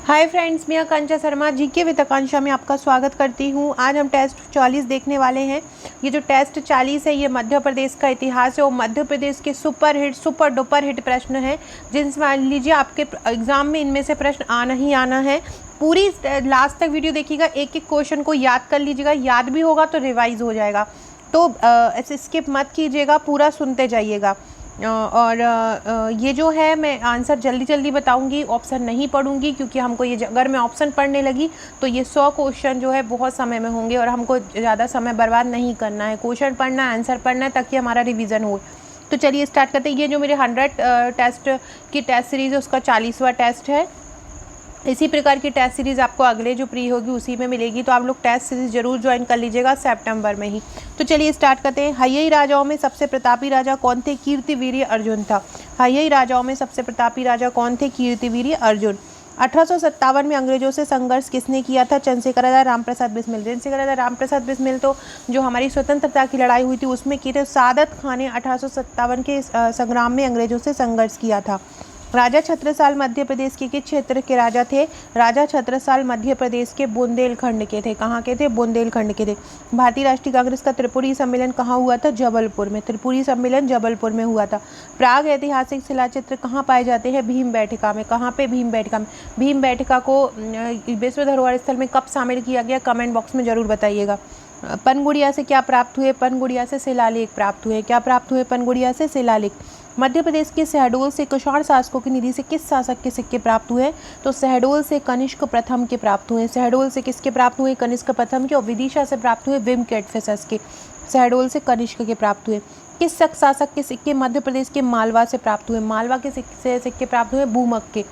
Hi friends, मैं आकांक्षा Sharma GK with आकांक्षा में आपका स्वागत करती हूँ। आज हम टेस्ट 40 देखने वाले हैं। ये जो टेस्ट 40 है ये मध्य प्रदेश का इतिहास है और मध्य प्रदेश के सुपर डुपर हिट प्रश्न हैं, जिनसे मान लीजिए आपके एग्ज़ाम में इनमें से प्रश्न आना ही आना है। पूरी लास्ट तक वीडियो देखिएगा, एक एक क्वेश्चन को याद कर लीजिएगा, याद भी होगा तो रिवाइज हो जाएगा। तो ऐसे स्किप मत कीजिएगा, पूरा सुनते जाइएगा। ये जो है मैं आंसर जल्दी जल्दी बताऊंगी, ऑप्शन नहीं पढ़ूंगी, क्योंकि हमको ये अगर मैं ऑप्शन पढ़ने लगी तो ये 100 क्वेश्चन जो है बहुत समय में होंगे और हमको ज़्यादा समय बर्बाद नहीं करना है। क्वेश्चन पढ़ना है, आंसर पढ़ना है, ताकि हमारा रिवीजन हो। तो चलिए स्टार्ट करते हैं। ये जो मेरे 100 टेस्ट की टेस्ट सीरीज़ है उसका 40वां टेस्ट है। इसी प्रकार की टेस्ट सीरीज़ आपको अगले जो प्री होगी उसी में मिलेगी, तो आप लोग टेस्ट सीरीज़ जरूर ज्वाइन कर लीजिएगा सितंबर में ही। तो चलिए स्टार्ट करते हैं। हय्यई राजाओं में सबसे प्रतापी राजा कौन थे? कीर्तिवीर्य अर्जुन था। हय्यई राजाओं में सबसे प्रतापी राजा कौन थे? कीर्तिवीर्य अर्जुन। 1857 में अंग्रेजों से संघर्ष किसने किया था? चंद्रशेखर आजाद, रामप्रसाद बिस्मिल। चंद्रशेखर आजाद, रामप्रसाद बिस्मिल तो जो हमारी स्वतंत्रता की लड़ाई हुई थी उसमें किए थे। सादत खान ने 1857 के संग्राम में अंग्रेजों से संघर्ष किया था। राजा छत्रसाल मध्य प्रदेश के किस क्षेत्र के राजा थे? राजा छत्रसाल मध्य प्रदेश के बुंदेलखंड के थे। कहाँ के थे? बुंदेलखंड के थे। भारतीय राष्ट्रीय कांग्रेस का त्रिपुरी सम्मेलन कहाँ हुआ था? जबलपुर में। त्रिपुरी सम्मेलन जबलपुर में हुआ था। प्राग ऐतिहासिक शिलाचित्र कहाँ पाए जाते हैं? भीमबेटका में। कहाँ पे? भीमबेटका में। भीमबेटका को विश्व धरोहर स्थल में कब शामिल किया गया? कमेंट बॉक्स में जरूर बताइएगा। पनगुड़िया से क्या प्राप्त हुए? पनगुड़िया से शिलालेख प्राप्त हुए। क्या प्राप्त हुए? पनगुड़िया से शिलालेख। मध्य प्रदेश के शहडोल से कुषाण शासकों की निधि से किस शासक के सिक्के प्राप्त हुए? तो शहडोल से कनिष्क प्रथम के प्राप्त हुए। शहडोल से किसके प्राप्त हुए? कनिष्क प्रथम के। और विदिशा से प्राप्त हुए वेंकटेश्वर के। शहडोल से कनिष्क के प्राप्त हुए। किस शासक के सिक्के मध्य प्रदेश के मालवा से प्राप्त हुए? मालवा के सिक्के प्राप्त हुए भूमक के।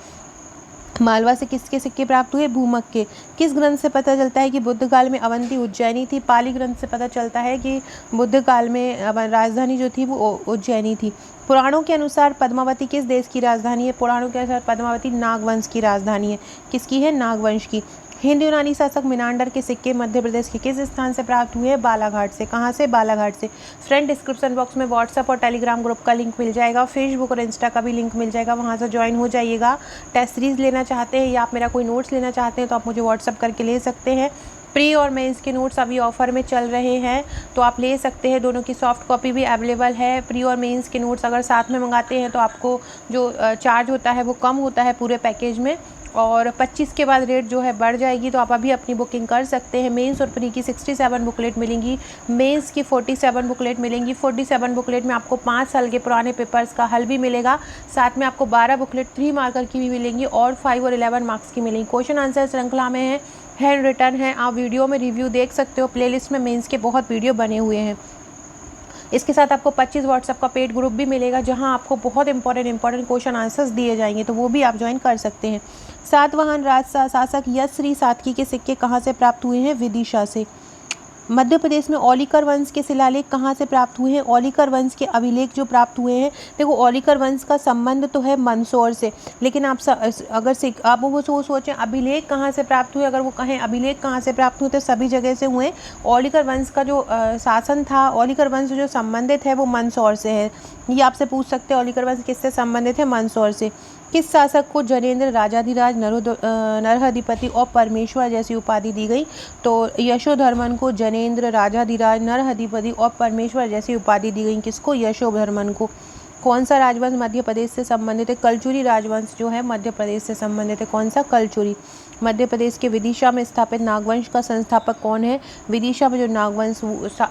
मालवा से किसके सिक्के प्राप्त हुए? भूमक के। किस ग्रंथ से पता चलता है कि बुद्ध काल में अवंती उज्जैनी थी? पाली ग्रंथ से पता चलता है कि बुद्ध काल में राजधानी जो थी वो उज्जैनी थी। पुराणों के अनुसार पद्मावती किस देश की राजधानी है? पुराणों के अनुसार पद्मावती नागवंश की राजधानी है। किसकी है? नागवंश की। हिंद यूनानी शासक मिनांडर के सिक्के मध्य प्रदेश के किस स्थान से प्राप्त हुए? बालाघाट से। कहाँ से? बालाघाट से। फ्रेंड, डिस्क्रिप्शन बॉक्स में व्हाट्सएप और टेलीग्राम ग्रुप का लिंक मिल जाएगा, फेसबुक और इंस्टा का भी लिंक मिल जाएगा, वहाँ से ज्वाइन हो जाइएगा। टेस्ट सीरीज़ लेना चाहते हैं या आप मेरा कोई नोट्स लेना चाहते हैं तो आप मुझे व्हाट्सअप करके ले सकते हैं। प्री और मेंस के नोट्स अभी ऑफर में चल रहे हैं तो आप ले सकते हैं। दोनों की सॉफ्ट कॉपी भी अवेलेबल है। प्री और मेंस के नोट्स अगर साथ में मंगाते हैं तो आपको जो चार्ज होता है वो कम होता है पूरे पैकेज में, और 25 के बाद रेट जो है बढ़ जाएगी, तो आप अभी अपनी बुकिंग कर सकते हैं। मेंस और प्री की 67 बुकलेट मिलेंगी, मेंस की 47 बुकलेट मिलेंगी। 47 बुकलेट में आपको 5 साल के पुराने पेपर्स का हल भी मिलेगा, साथ में आपको 12 बुकलेट 3 मार्कर की भी मिलेंगी और 5 और 11 मार्क्स की मिलेंगी। क्वेश्चन आंसर श्रृंखला में है, हैंड रिटन है, आप वीडियो में रिव्यू देख सकते हो। प्लेलिस्ट में मेंस के बहुत वीडियो बने हुए हैं। इसके साथ आपको 25 व्हाट्सएप का पेड ग्रुप भी मिलेगा, जहां आपको बहुत इंपॉर्टेंट क्वेश्चन आंसर्स दिए जाएंगे, तो वो भी आप ज्वाइन कर सकते हैं। सातवाहन राज शासक यश श्री सातकी के सिक्के कहाँ से प्राप्त हुए हैं? विदिशा से। मध्य प्रदेश में औलिकर वंश के शिलालेख कहाँ से प्राप्त हुए हैं? औलिकर वंश के अभिलेख जो प्राप्त हुए हैं, देखो औलिकर वंश का संबंध तो है मंदसौर से, लेकिन आप आप वो सोचें अभिलेख कहाँ से प्राप्त हुए, अगर वो कहें अभिलेख कहाँ से प्राप्त हुए तो सभी जगह से हुए। औलिकर वंश का जो शासन था, औलिकर वंश जो संबंधित है वो मंदसौर से है। ये आपसे पूछ सकते हैं औलिकर वंश किससे संबंधित है? मंदसौर से। किस शासक को जनेंद्र, राजाधिराज, नरहदिपति और परमेश्वर जैसी उपाधि दी गई? तो यशोधर्मन को जनेंद्र, राजाधिराज, नरहदिपति और परमेश्वर जैसी उपाधि दी गई। किसको? यशोधर्मन को। कौन सा राजवंश मध्य प्रदेश से संबंधित है? कलचुरी राजवंश जो है मध्य प्रदेश से संबंधित है। कौन सा? कलचुरी। मध्य प्रदेश के विदिशा में स्थापित नागवंश का संस्थापक कौन है? विदिशा में जो नागवंश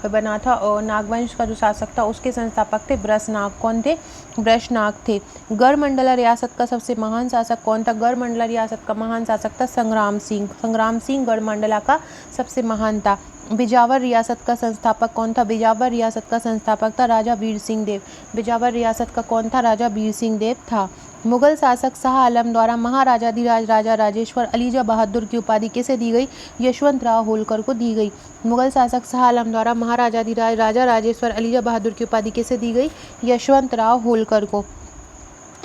बना था और नागवंश का जो शासक था उसके संस्थापक थे वृषनाग। कौन थे? वृषनाग थे। गढ़मंडला रियासत का सबसे महान शासक कौन था? गढ़मंडला रियासत का महान शासक था संग्राम सिंह। संग्राम सिंह गढ़मंडला का सबसे महान था। बिजावर रियासत का संस्थापक कौन था? बिजावर रियासत का संस्थापक था राजा वीर सिंह देव। बिजावर रियासत का कौन था? राजा वीर सिंह देव था। मुगल शासक शाह आलम द्वारा महाराजाधिराज राजा राजेश्वर अलीजा बहादुर की उपाधि किसे दी गई? यशवंत राव होलकर को दी गई। मुगल शासक शाह आलम द्वारा महाराजाधिराज राजा राजेश्वर अलीजा बहादुर की उपाधि किसे दी गई? यशवंत राव होलकर को।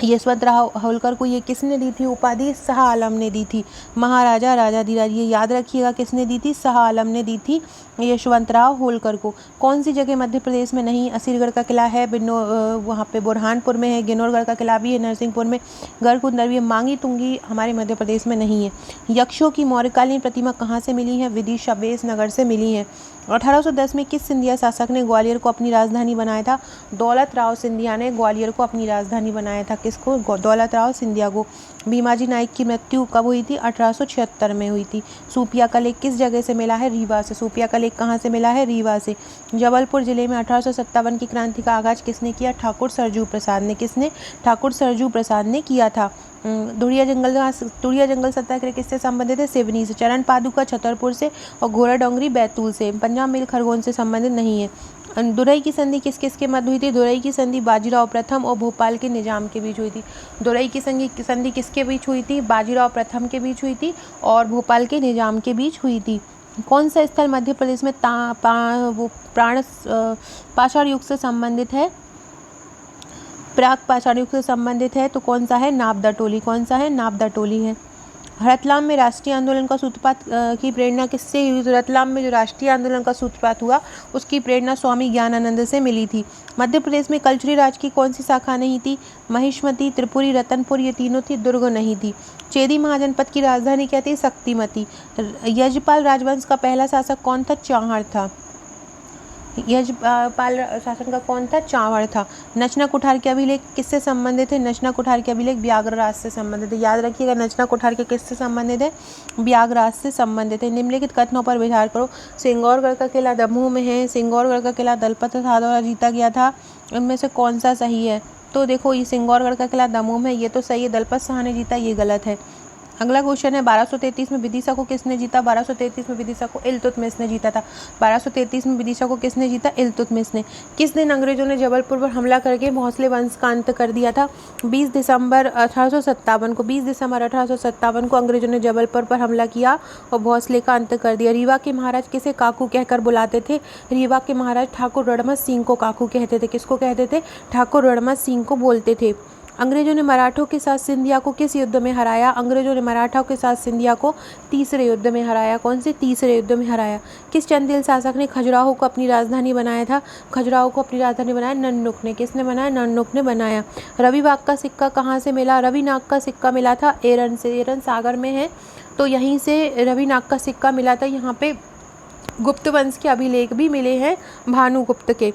यशवंतराव होलकर को ये किसने दी थी उपाधि? शाह आलम ने दी थी। महाराजा राजाधिराज, ये याद रखिएगा किसने दी थी? शाह आलम ने दी थी यशवंतराव होलकर को। कौन सी जगह मध्य प्रदेश में नहीं? असीरगढ़ का किला है, वहाँ पे बुरहानपुर में है, गिनौरगढ़ का किला भी है, नरसिंहपुर में, गढ़कुंदर भी है, मांगी तुंगी हमारे मध्य प्रदेश में नहीं है। यक्षों की मौर्यकालीन प्रतिमा कहाँ से मिली है? विदिशा बेस नगर से मिली है। 1810 में किस सिंधिया शासक ने ग्वालियर को अपनी राजधानी बनाया था? दौलत राव सिंधिया ने ग्वालियर को अपनी राजधानी बनाया था। किसको? दौलत राव सिंधिया को। भीमाजी नाइक की मृत्यु कब हुई थी? 1876 में हुई थी। सूपिया का लेक किस जगह से मिला है? रीवा से। सूपिया का लेक कहाँ से मिला है? रीवा से। जबलपुर जिले में 1857 की क्रांति का आगाज किसने किया? ठाकुर सरजू प्रसाद ने। किसने? ठाकुर सरजू प्रसाद ने किया था। धुरिया जंगल सत्याग्रह किससे संबंधित है? सिवनी से। चरण पादुका छतरपुर से और घोड़ा डोंगरी बैतूल से। पंजाब मेल खरगोन से संबंधित नहीं है। दुरई की संधि किस किस के मध्य हुई थी? दुरई की संधि बाजीराव प्रथम और भोपाल के निजाम के बीच हुई थी। दुरई की संधि किसके बीच हुई थी? बाजीराव प्रथम के बीच हुई थी और भोपाल के निजाम के बीच हुई थी। कौन सा स्थल मध्य प्रदेश में पाषाण युग से संबंधित है? प्राग पाषाण युग से संबंधित है तो कौन सा है? नापदा टोली। कौन सा है? नापदा टोली है। रतलाम में राष्ट्रीय आंदोलन का सूत्रपात की प्रेरणा किससे हुई? रतलाम में जो राष्ट्रीय आंदोलन का सूत्रपात हुआ उसकी प्रेरणा स्वामी ज्ञानानंद से मिली थी। मध्य प्रदेश में कलचुरी राज की कौन सी शाखा नहीं थी? महिष्मती, त्रिपुरी, रतनपुर, ये तीनों थी, दुर्ग नहीं थी। चेदी महाजनपद की राजधानी क्या थी? शक्तिमती। यजपाल राजवंश का पहला शासक कौन था? चांवर था। यजपाल शासन का कौन था? चांवर था। नचना कुठार के अभिलेख किससे संबंधित है? नचना कुठार के अभिलेख व्याघ्रराज से संबंधित है। याद रखिएगा, नचना कुठार के किससे संबंधित है? व्याघ्रराज से संबंधित है। निम्नलिखित कथनों पर विचार करो। सिंगौरगढ़ का किला दमोह में है। सिंगौरगढ़ का किला दलपत प्रसाद द्वारा जीता गया था। इनमें से कौन सा सही है? तो देखो, ये सिंगौरगढ़ का किला दमोह में, ये तो सही है, दलपत शाह ने जीता, ये गलत है। अगला क्वेश्चन है 1233 में विदिशा को किसने जीता? 1233 में विदिशा को इल्तुतमिश ने जीता था। 1233 में विदिशा को किसने जीता? इल्तुतमिश ने। किस दिन अंग्रेजों ने जबलपुर पर हमला करके भोंसले वंश का अंत कर दिया था? 20 दिसंबर 1857 को। 20 दिसंबर 1857 को अंग्रेजों ने जबलपुर पर हमला किया और भोंसले का अंत कर दिया। रीवा के महाराज किसे काकू कहकर बुलाते थे? रीवा के महाराज ठाकुर रणमत सिंह को काकू कहते थे। किसको कहते थे? ठाकुर रणमत सिंह को बोलते थे। अंग्रेजों ने मराठों के साथ सिंधिया को किस युद्ध में हराया? अंग्रेजों ने मराठों के साथ सिंधिया को तीसरे युद्ध में हराया। कौन से? तीसरे युद्ध में हराया। किस चंदेल शासक ने खजुराहो को अपनी राजधानी बनाया था? खजुराहो को अपनी राजधानी बनाया नन्नुक ने। किसने बनाया? नन्नुक ने बनाया। रविनाग का सिक्का कहाँ से मिला? रविनाग का सिक्का मिला था एरन से। एरन सागर में है तो यहीं से रविनाग का सिक्का मिला था। यहाँ पे गुप्त वंश के अभिलेख भी मिले हैं, भानुगुप्त के।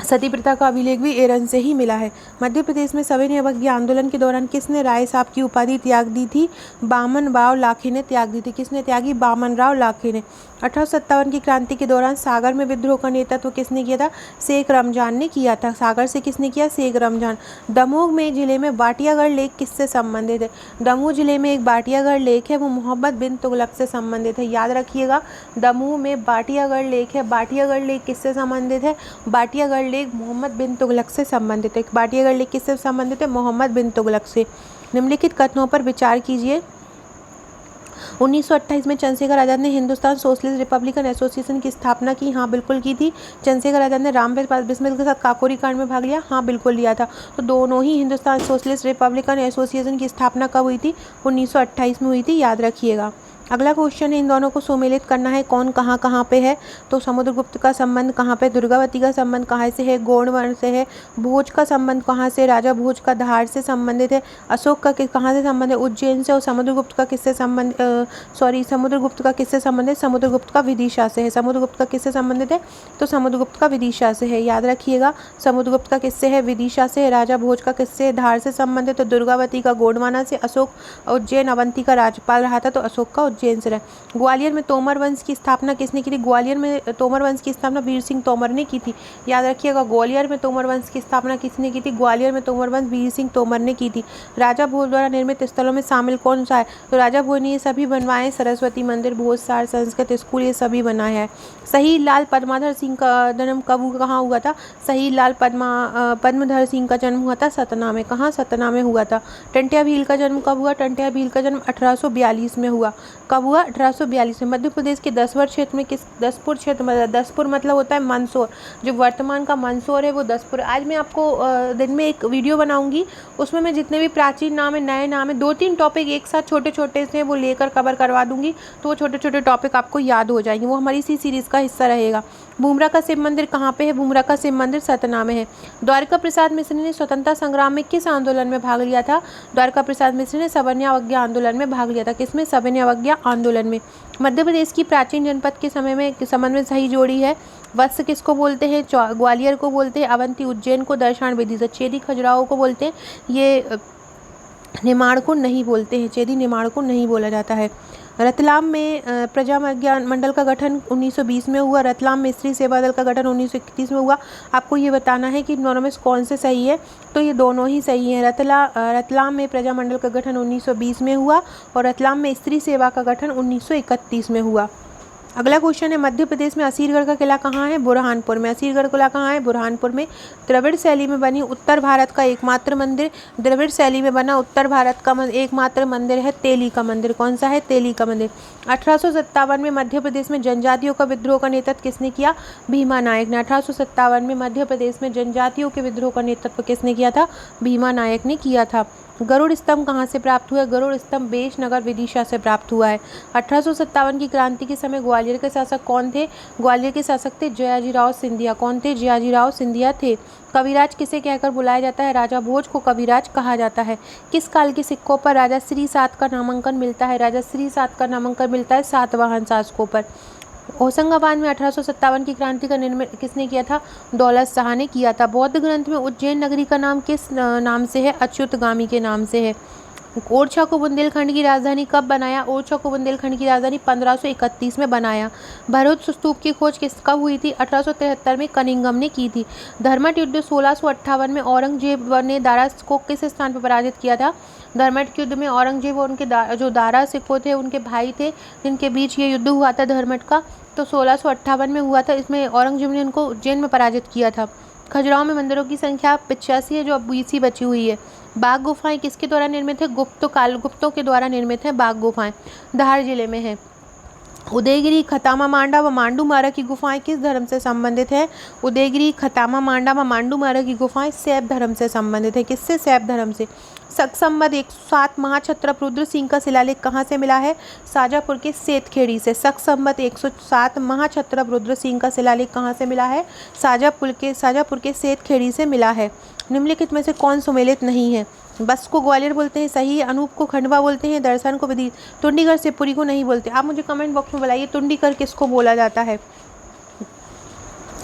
सती प्रथा का अभिलेख भी एरन से ही मिला है। मध्य प्रदेश में सविनय अवज्ञा आंदोलन के दौरान किसने राय साहब की उपाधि त्याग दी थी? बामन राव लाखे ने त्याग दी थी। किसने त्यागी? बामन राव लाखे ने। 1857 की क्रांति के दौरान सागर में विद्रोह का नेतृत्व किसने किया था? शेख रमजान ने किया था। सागर से किसने किया? शेख रमजान। दमोह में जिले में बाटियागढ़ लेक किससे संबंधित है? दमोह जिले में एक बाटियागढ़ लेक है, वो मोहम्मद बिन तुगलक से संबंधित है। याद रखिएगा, दमोह में बाटियागढ़ लेक है। बाटियागढ़ लेक किससे संबंधित है? बाटियागढ़ लेक मोहम्मद बिन तुगलक से संबंधित है। बाटियागढ़ लेक किससे संबंधित है? मोहम्मद बिन तुगलक से। निम्नलिखित कथनों पर विचार कीजिए। 1928 में चंद्रशेखर आजाद ने हिंदुस्तान सोशलिस्ट रिपब्लिकन एसोसिएशन की स्थापना की। हाँ, बिल्कुल की थी। चंद्रशेखर आजाद ने रामविलास बिस्मिल के साथ काकोरी कांड में भाग लिया। हाँ, बिल्कुल लिया था। तो दोनों ही हिंदुस्तान सोशलिस्ट रिपब्लिकन एसोसिएशन की स्थापना कब हुई थी? 1928 में हुई थी, याद रखिएगा। अगला क्वेश्चन है, इन दोनों को सुमेलित करना है। कौन कहाँ कहाँ पे है? तो समुद्रगुप्त का संबंध कहाँ पे? दुर्गावती का संबंध कहाँ से है? गोंडवन से है। भोज का संबंध कहाँ से? राजा भोज का धार से संबंधित है। अशोक का कहाँ से संबंध है? उज्जैन से। और समुद्रगुप्त का किससे संबंध समुद्रगुप्त का किससे संबंधित? समुद्रगुप्त का विदिशा से है। समुद्रगुप्त का किससे संबंधित है? तो समुद्रगुप्त का विदिशा से है। याद रखिएगा, समुद्रगुप्त का किससे है? विदिशा से। राजा भोज का किससे? धार से संबंधित। तो दुर्गावती का गोंडवाना से। अशोक उज्जैन अवंती का राज्यपाल रहा था तो अशोक का उज्जैन से रहा। ग्वालियर में तोमर वंश की स्थापना किसने की थी? ग्वालियर में तोमर वंश की स्थापना वीर सिंह तोमर ने की थी। याद रखिएगा, ग्वालियर में तोमर वंश की स्थापना किसने की थी? ग्वालियर में तोमर वंश वीर सिंह तोमर ने की थी। राजा भोज द्वारा निर्मित स्थलों में शामिल कौन सा है? तो राजा भोज ने ये सभी बनवाए। सरस्वती मंदिर, भोज सार, संस्कृत स्कूल, ये सभी बनाया है। शहीद लाल पद्माधर सिंह का जन्म कहाँ हुआ था? शहीद लाल पद्माधर सिंह का जन्म हुआ था सतना में। कहाँ? सतना में हुआ था। टंट्या भील का जन्म कब हुआ? टंट्या भील का जन्म 1842 में हुआ। कब हुआ? 1842 में। मध्य प्रदेश के दसपुर क्षेत्र में दसपुर क्षेत्र मतलब दसपुर मतलब होता है मंदसौर, जो वर्तमान का मंदसौर है वो दसपुर। आज मैं आपको दिन में एक वीडियो बनाऊंगी, उसमें मैं जितने भी प्राचीन नाम है, नए नाम है, 2-3 टॉपिक एक साथ छोटे छोटे से वो लेकर कवर करवा दूंगी, तो वो छोटे छोटे टॉपिक आपको याद हो जाएंगे। वो हमारी इसी सीरीज़ का हिस्सा रहेगा। बुमरा का शिव मंदिर कहाँ पे है? बुमरा का शिव मंदिर सतना में है। द्वारका प्रसाद मिश्र ने स्वतंत्रता संग्राम में किस आंदोलन में भाग लिया था? द्वारका प्रसाद मिश्र ने सवर्णीय अवज्ञा आंदोलन में भाग लिया था। किसमें? सवर्णीय अवज्ञा आंदोलन में। मध्य प्रदेश की प्राचीन जनपद के संबंध में सही जोड़ी है। वत्स किसको बोलते हैं? ग्वालियर को बोलते हैं। अवंती उज्जैन को। दर्शान विदिशा। चेदी खजुराहो को बोलते हैं। ये निमाड़ को नहीं बोलते हैं। चेदी निमाड़ को नहीं बोला जाता है। रतलाम में प्रजा मंडल का गठन 1920 में हुआ। रतलाम में स्त्री सेवा दल का गठन 1931 में हुआ। आपको ये बताना है कि दोनों में कौन से सही है, तो ये दोनों ही सही हैं। रतलाम में प्रजा मंडल का गठन 1920 में हुआ और रतलाम में स्त्री सेवा का गठन 1931 में हुआ। अगला क्वेश्चन है, मध्य प्रदेश में असीरगढ़ का किला कहाँ है? बुरहानपुर में। असीरगढ़ किला कहाँ है? बुरहानपुर में। द्रविड़ शैली में बनी उत्तर भारत का एकमात्र मंदिर। द्रविड़ शैली में बना उत्तर भारत का एकमात्र मंदिर है तेली का मंदिर। कौन सा है? तेली का मंदिर। 1857 में मध्य प्रदेश में जनजातियों का विद्रोह का नेतृत्व किसने किया? भीमा नायक ने। 1857 में मध्य प्रदेश में जनजातियों के विद्रोह का नेतृत्व किसने किया था? भीमा नायक ने किया था। गरुड़ स्तंभ कहाँ से प्राप्त हुआ है? गरुड़ स्तंभ बेशनगर विदिशा से प्राप्त हुआ है। 1857 की क्रांति के समय ग्वालियर के शासक कौन थे? ग्वालियर के शासक थे जयाजीराव सिंधिया। कौन थे? जयाजीराव सिंधिया थे। कविराज किसे कहकर बुलाया जाता है? राजा भोज को कविराज कहा जाता है। किस काल के सिक्कों पर राजा श्री 7 का नामांकन मिलता है? राजा श्री 7 का नामांकन मिलता है सातवाहन शासकों पर। होशंगाबाद में 1857 की क्रांति का निर्माण किसने किया था? दौलत शाह ने किया था। बौद्ध ग्रंथ में उज्जैन नगरी का नाम किस नाम से है? अच्युतगामी के नाम से है। ओरछा को बुंदेलखंड की राजधानी कब बनाया? ओरछा को बुंदेलखंड की राजधानी 1531 में बनाया। भरूच स्तूप की खोज कब हुई थी? 1873 में कनिंघम ने की थी। धर्मट युद्ध 1658 में औरंगजेब ने दारा को किस स्थान पर पराजित किया था? धर्मट युद्ध में औरंगजेब और उनके जो दारा सिक्को थे, उनके भाई थे, जिनके बीच ये युद्ध हुआ था धर्मट का, तो 1658 में हुआ था। इसमें औरंगजेब ने उनको उज्जैन में पराजित किया था। खजुराहो में मंदिरों की संख्या 85 है, जो अब 20 ही बची हुई है। बाघ गुफाएं किसके द्वारा निर्मित है? गुप्तों के द्वारा निर्मित है बाघ गुफाएं। धार जिले में है। उदयगिरी, खतामा मांडा व मांडू मारा की गुफाएं किस धर्म से संबंधित है? उदयगिरी, खतामा मांडा व मांडू मारा की गुफाएं शैव धर्म से संबंधित है। किससे? शैव धर्म से। शक संवत 107 महाक्षत्रप रुद्र सिंह का शिलालेख कहाँ से मिला है? शाजापुर के सेतखेड़ी से। शक संवत 107 महाक्षत्रप रुद्र सिंह का शिलालेख कहाँ से मिला है? शाजापुर के सेतखेड़ी से मिला है। निम्नलिखित में से कौन सुमेलित नहीं है? बस को ग्वालियर बोलते हैं, सही है। अनूप को खंडवा बोलते हैं, दर्शन को विदिशा। टुंडीगढ़ शिवपुरी को नहीं बोलते। आप मुझे कमेंट बॉक्स में बताइए टुंडीगढ़ किसको बोला जाता है?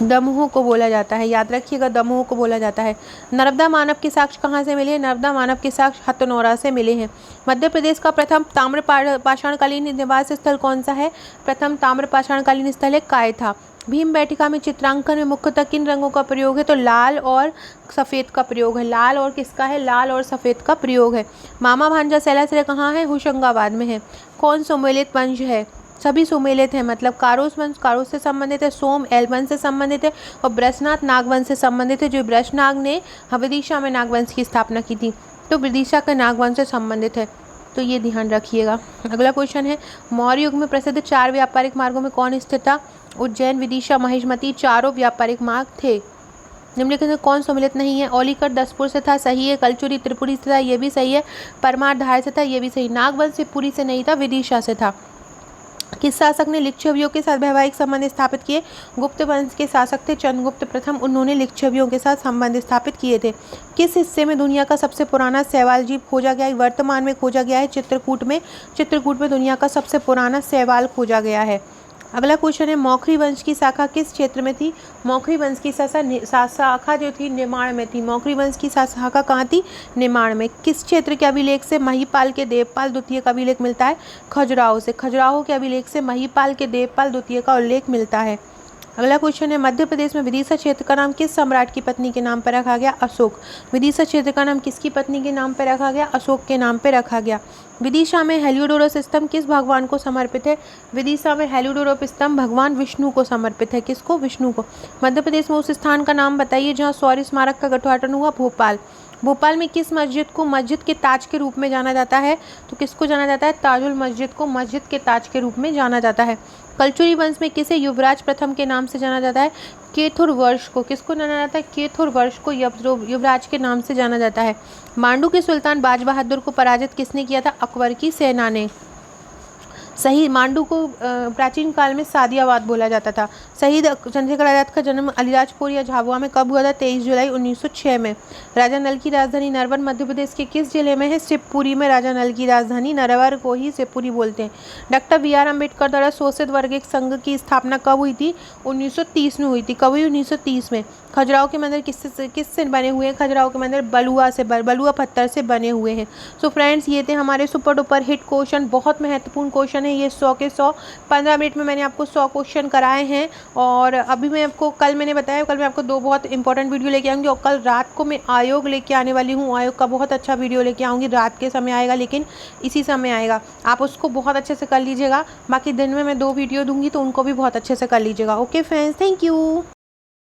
दमोह को बोला जाता है, याद रखिएगा, दमोह को बोला जाता है। नर्मदा मानव के साक्ष्य कहाँ से मिले हैं? नर्मदा मानव के साक्ष्य हथनौरा से मिले हैं। मध्य प्रदेश का प्रथम ताम्र पाषाणकालीन निवास स्थल कौन सा है? प्रथम ताम्र पाषाणकालीन स्थल है कायथा। भीम बैठिका में चित्रांकन में मुख्यतः किन रंगों का प्रयोग है? तो लाल और सफ़ेद का प्रयोग है। लाल और किसका है? लाल और सफ़ेद का प्रयोग है। मामा भांजा शैलाश्रय कहाँ है? होशंगाबाद में है। कौन सुमेलित वंश है? सभी सुमेलित हैं, मतलब कारोस वंश कारोस से संबंधित है, सोम एल वंश से संबंधित है और ब्रशनाथ नागवंश से संबंधित है, जो ब्रशनाग ने विदिशा में नागवंश की स्थापना की थी, तो विदिशा के नागवंश से संबंधित है, तो ये ध्यान रखिएगा। अगला क्वेश्चन है, मौर्य युग में प्रसिद्ध 4 व्यापारिक मार्गों में कौन स्थित था? उज्जैन, विदिशा, महिष्मती, चारों व्यापारिक मार्ग थे। निम्नलिखित में कौन सम्मिलित नहीं है? औलीकर दसपुर से था, सही है। कलचुरी त्रिपुरी से था, ये भी सही है। परमार धार से था, ये भी सही। नागवंश से पुरी से नहीं था, विदिशा से था। किस शासक ने लिच्छवियों के साथ वैवाहिक संबंध स्थापित किए? गुप्त वंश के शासक थे चंद्रगुप्त प्रथम, उन्होंने लिच्छवियों के साथ संबंध स्थापित किए थे। किस हिस्से में दुनिया का सबसे पुराना शैवाल जीव खोजा गया है? वर्तमान में खोजा गया है चित्रकूट में। चित्रकूट में दुनिया का सबसे पुराना शैवाल खोजा गया है। अगला क्वेश्चन है, मौखरी वंश की शाखा किस क्षेत्र में थी? मौखरी वंश की शाखा जो थी निमाड़ में थी। मौखरी वंश की शाखा कहाँ थी? निमाड़ में। किस क्षेत्र के अभिलेख से महिपाल के देवपाल द्वितीय का अभिलेख मिलता है? खजुराहो से। खजुराहो के अभिलेख से महिपाल के देवपाल द्वितीय का उल्लेख मिलता है। अगला क्वेश्चन है, मध्य प्रदेश में विदिशा क्षेत्र का नाम किस सम्राट की पत्नी के नाम पर रखा गया? अशोक। विदिशा क्षेत्र का नाम किसकी पत्नी के नाम पर रखा गया? अशोक के नाम पर रखा गया। विदिशा में हेलियोडोरस स्तंभ किस भगवान को समर्पित है? विदिशा में हेलियोडोरस स्तंभ भगवान विष्णु को समर्पित है। किसको? विष्णु को। मध्य प्रदेश में उस स्थान का नाम बताइए जहाँ शौर्य स्मारक का गठुआटन हुआ? भोपाल। भोपाल में किस मस्जिद को मस्जिद के ताज के रूप में जाना जाता है? तो किसको जाना जाता है? ताजुल मस्जिद को मस्जिद के ताज के रूप में जाना जाता है। कलचुरी वंश में किसे युवराज प्रथम के नाम से जाना जाता है? केथुर वर्ष को। किसको जाना जाता है? केथुर वर्ष को युवराज के नाम से जाना जाता है। मांडू के सुल्तान बाज बहादुर को पराजित किसने किया था? अकबर की सेना ने। शहीद मांडू को प्राचीन काल में सादियाबाद बोला जाता था। शहीद चंद्रशेखर आज़ाद का जन्म अलीराजपुर या झाबुआ में कब हुआ था? 23 जुलाई 1906 में। राजा नल की राजधानी नरवर मध्य प्रदेश के किस जिले में है? शिवपुरी में राजा नल की राजधानी नरवर को ही शिवपुरी बोलते हैं। Doctor B R. अम्बेडकर द्वारा शोषित वर्ग एक संघ की स्थापना कब हुई थी? 1930 में हुई थी। कब हुई? 1930 में। खजुराहो के मंदिर किससे बने हुए हैं? खजुराहो के मंदिर बलुआ पत्थर से बने हुए हैं। सो फ्रेंड्स, ये थे हमारे सुपर डुपर हिट क्वेश्चन। बहुत महत्वपूर्ण क्वेश्चन है ये, 100 के 100। 15 मिनट में मैंने आपको 100 क्वेश्चन कराए हैं। और अभी मैं आपको कल मैंने बताया, कल मैं आपको 2 बहुत इंपॉर्टेंट वीडियो लेके आऊँगी। और कल रात को मैं आयोग लेके आने वाली हूँ। आयोग का बहुत अच्छा वीडियो लेके आऊँगी। रात के समय आएगा, लेकिन इसी समय आएगा। आप उसको बहुत अच्छे से कर लीजिएगा। बाकी दिन में मैं 2 वीडियो दूँगी, तो उनको भी बहुत अच्छे से कर लीजिएगा। Okay friends, thank you.